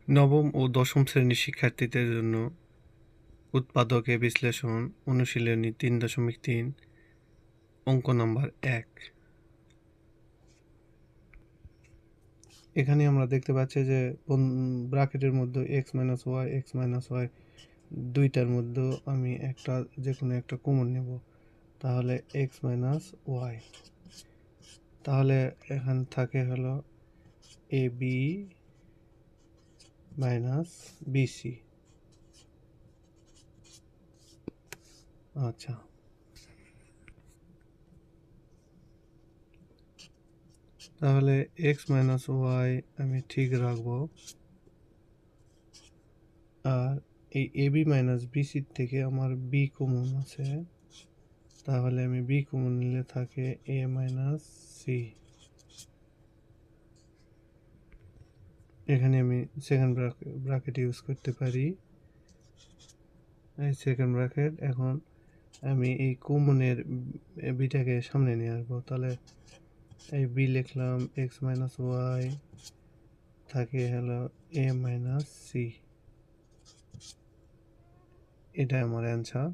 নবম ও দশম শ্রেণীর শিক্ষার্থীদের জন্য উৎপাদকে বিশ্লেষণ অনুশীলনী 3.3 অঙ্ক নাম্বার 1। এখানে আমরা দেখতে পাচ্ছি যে ব্র্যাকেটের মধ্যে x মাইনাস ওয়াই দুইটার মধ্যে আমি যে কোনো একটা কমন নেব, তাহলে x মাইনাস ওয়াই, তাহলে এখানে থাকে হলো এ বি মাইনাস বিসি। আচ্ছা, তাহলে x মাইনাস ওয়াই আমি ঠিক রাখবো, আর এই এ বি মাইনাস বিসির থেকে আমার বি কমন আছে, তাহলে আমি বি কমন নিলে থাকে এ মাইনাস সি। এখানে আমি সেকেন্ড ব্র্যাকেট ইউজ করতে পারি, এই সেকেন্ড ব্র্যাকেট। এখন আমি এই কমনের বিটাকে সামনে নিয়ে আসবো, তাহলে এই বি লিখলাম, এক্স মাইনাস ওয়াই থাকে হলো এ মাইনাস সি, এটা আমার অ্যান্সার।